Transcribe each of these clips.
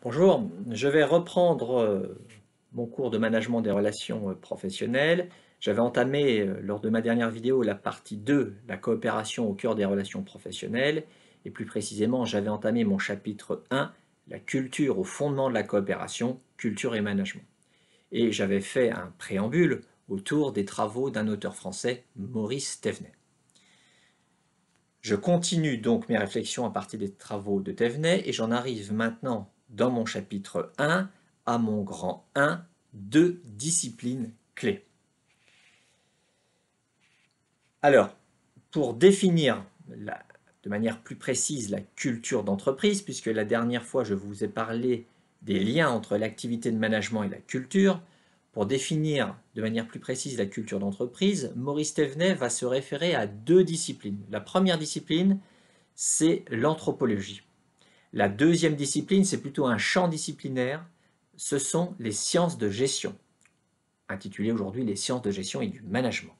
Bonjour, je vais reprendre mon cours de management des relations professionnelles. J'avais entamé lors de ma dernière vidéo la partie 2, la coopération au cœur des relations professionnelles, et plus précisément j'avais entamé mon chapitre 1, la culture au fondement de la coopération, culture et management. Et j'avais fait un préambule autour des travaux d'un auteur français, Maurice Thévenet. Je continue donc mes réflexions à partir des travaux de Thévenet et j'en arrive maintenant dans mon chapitre 1 à mon grand 1, deux disciplines clés. Alors, pour définir de manière plus précise la culture d'entreprise, puisque la dernière fois je vous ai parlé des liens entre l'activité de management et la culture, pour définir de manière plus précise la culture d'entreprise, Maurice Thévenet va se référer à deux disciplines. La première discipline, c'est l'anthropologie. La deuxième discipline, c'est plutôt un champ disciplinaire, ce sont les sciences de gestion, intitulées aujourd'hui les sciences de gestion et du management.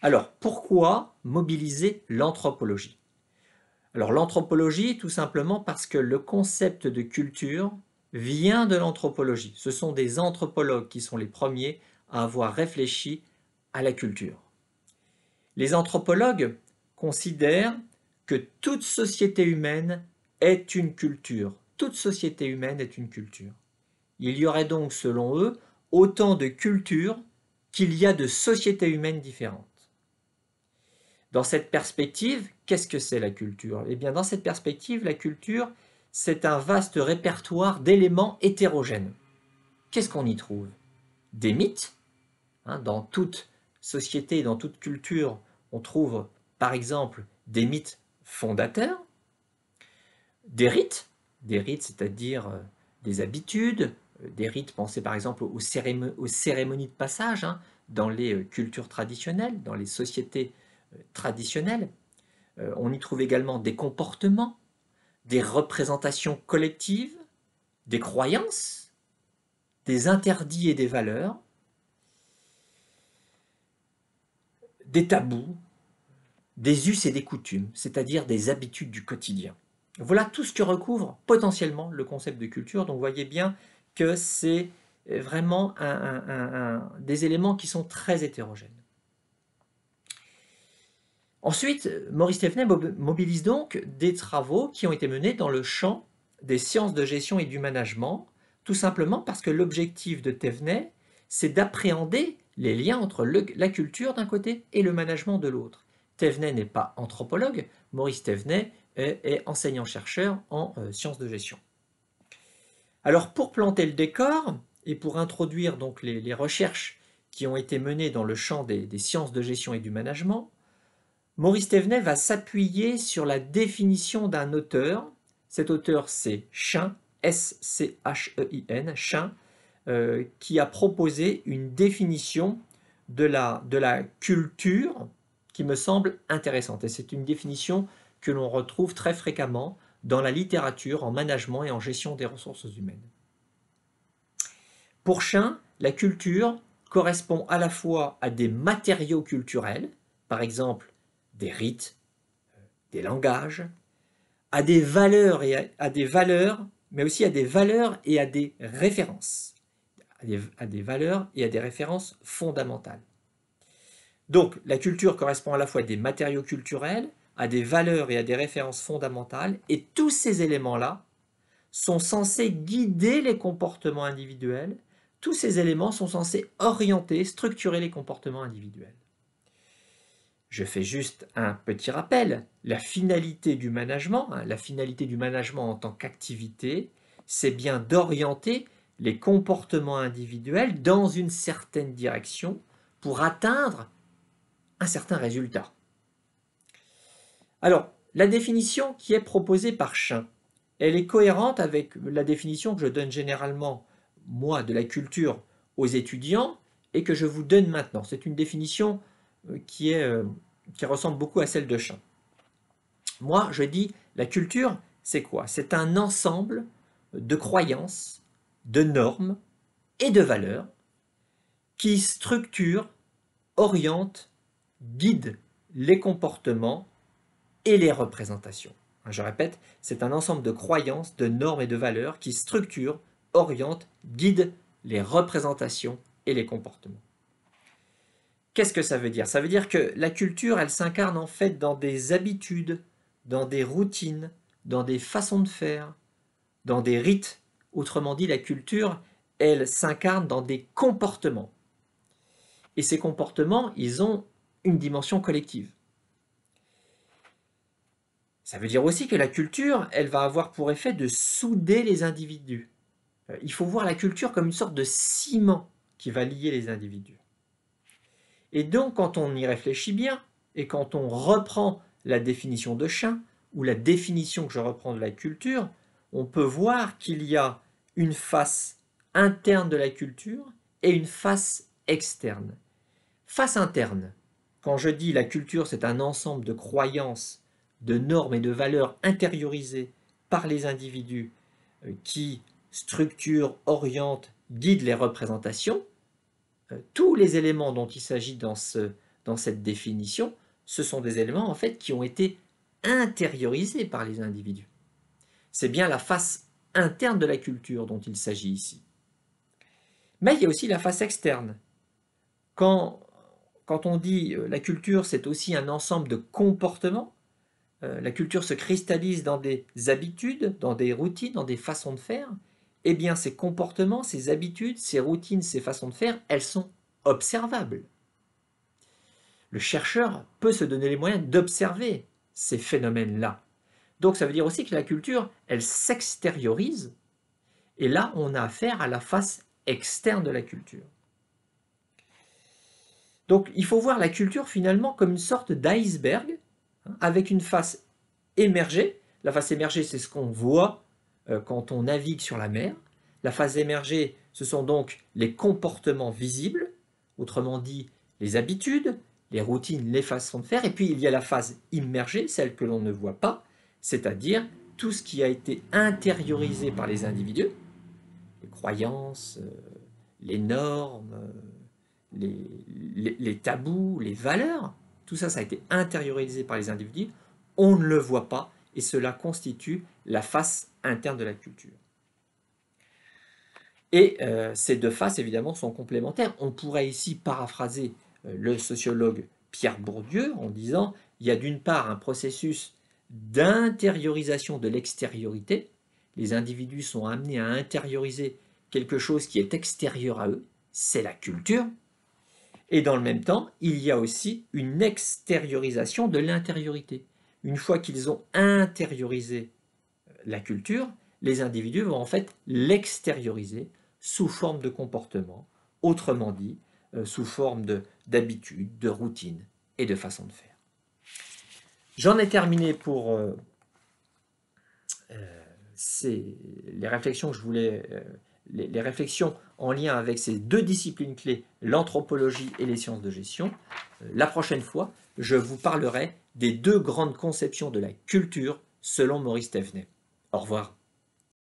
Alors, pourquoi mobiliser l'anthropologie? Alors, l'anthropologie, tout simplement parce que le concept de culture vient de l'anthropologie. Ce sont des anthropologues qui sont les premiers à avoir réfléchi à la culture. Les anthropologues considèrent que toute société humaine est une culture. Toute société humaine est une culture. Il y aurait donc, selon eux, autant de cultures qu'il y a de sociétés humaines différentes. Dans cette perspective, qu'est-ce que c'est la culture? Eh bien, dans cette perspective, la culture, c'est un vaste répertoire d'éléments hétérogènes. Qu'est-ce qu'on y trouve? Des mythes. Dans toute société, dans toute culture, on trouve, par exemple, des mythes fondateurs, des rites, c'est-à-dire des habitudes, des rites pensés par exemple aux cérémonies de passage dans les cultures traditionnelles, dans les sociétés traditionnelles. On y trouve également des comportements, des représentations collectives, des croyances, des interdits et des valeurs, des tabous, des us et des coutumes, c'est-à-dire des habitudes du quotidien. Voilà tout ce que recouvre potentiellement le concept de culture. Donc vous voyez bien que c'est vraiment des éléments qui sont très hétérogènes. Ensuite, Maurice Thévenet mobilise donc des travaux qui ont été menés dans le champ des sciences de gestion et du management, tout simplement parce que l'objectif de Thévenet, c'est d'appréhender les liens entre la culture d'un côté et le management de l'autre. Thévenet n'est pas anthropologue, Maurice Thévenet est enseignant-chercheur en sciences de gestion. Alors pour planter le décor et pour introduire donc les recherches qui ont été menées dans le champ des sciences de gestion et du management, Maurice Thévenet va s'appuyer sur la définition d'un auteur. Cet auteur, c'est Schein, S-C-H-E-I-N, Schein, qui a proposé une définition de la culture qui me semble intéressante. Et c'est une définition que l'on retrouve très fréquemment dans la littérature en management et en gestion des ressources humaines. Pour Schein, la culture correspond à la fois à des matériaux culturels, par exemple des rites, des langages, à des valeurs mais aussi à des valeurs et à des références, à des valeurs et à des références fondamentales. Donc, la culture correspond à la fois à des matériaux culturels, à des valeurs et à des références fondamentales, et tous ces éléments-là sont censés guider les comportements individuels, tous ces éléments sont censés orienter, structurer les comportements individuels. Je fais juste un petit rappel, la finalité du management en tant qu'activité, c'est bien d'orienter les comportements individuels dans une certaine direction pour atteindre un certain résultat. Alors, la définition qui est proposée par Schein, elle est cohérente avec la définition que je donne généralement, moi, de la culture aux étudiants et que je vous donne maintenant. C'est une définition qui ressemble beaucoup à celle de Schein. Moi, je dis, la culture, c'est quoi? C'est un ensemble de croyances, de normes et de valeurs qui structurent, orientent, guident les comportements et les représentations. Je répète, c'est un ensemble de croyances, de normes et de valeurs qui structurent, orientent, guident les représentations et les comportements. Qu'est-ce que ça veut dire? Ça veut dire que la culture, elle s'incarne en fait dans des habitudes, dans des routines, dans des façons de faire, dans des rites. Autrement dit, la culture, elle s'incarne dans des comportements. Et ces comportements, ils ont une dimension collective. Ça veut dire aussi que la culture, elle va avoir pour effet de souder les individus. Il faut voir la culture comme une sorte de ciment qui va lier les individus. Et donc, quand on y réfléchit bien, et quand on reprend la définition de Schein, ou la définition que je reprends de la culture, on peut voir qu'il y a une face interne de la culture et une face externe. Face interne, quand je dis la culture, c'est un ensemble de croyances, de normes et de valeurs intériorisées par les individus qui structurent, orientent, guident les représentations, tous les éléments dont il s'agit dans cette définition, ce sont des éléments en fait qui ont été intériorisés par les individus. C'est bien la face interne de la culture dont il s'agit ici. Mais il y a aussi la face externe. Quand on dit la culture, c'est aussi un ensemble de comportements, la culture se cristallise dans des habitudes, dans des routines, dans des façons de faire, eh bien ces comportements, ces habitudes, ces routines, ces façons de faire, elles sont observables. Le chercheur peut se donner les moyens d'observer ces phénomènes-là. Donc ça veut dire aussi que la culture, elle s'extériorise, et là on a affaire à la face externe de la culture. Donc il faut voir la culture finalement comme une sorte d'iceberg, avec une face émergée. La face émergée, c'est ce qu'on voit quand on navigue sur la mer. La face émergée, ce sont donc les comportements visibles, autrement dit les habitudes, les routines, les façons de faire. Et puis il y a la phase immergée, celle que l'on ne voit pas, c'est-à-dire tout ce qui a été intériorisé par les individus, les croyances, les normes, les tabous, les valeurs, tout ça, ça a été intériorisé par les individus, on ne le voit pas, et cela constitue la face interne de la culture. Et ces deux faces, évidemment, sont complémentaires. On pourrait ici paraphraser le sociologue Pierre Bourdieu en disant il y a d'une part un processus d'intériorisation de l'extériorité. Les individus sont amenés à intérioriser quelque chose qui est extérieur à eux, c'est la culture. Et dans le même temps, il y a aussi une extériorisation de l'intériorité. Une fois qu'ils ont intériorisé la culture, les individus vont en fait l'extérioriser sous forme de comportement, autrement dit, sous forme d'habitude, de routine et de façon de faire. J'en ai terminé pour les réflexions que je voulais, les réflexions en lien avec ces deux disciplines clés, l'anthropologie et les sciences de gestion. La prochaine fois, je vous parlerai des deux grandes conceptions de la culture selon Maurice Thévenet. Au revoir.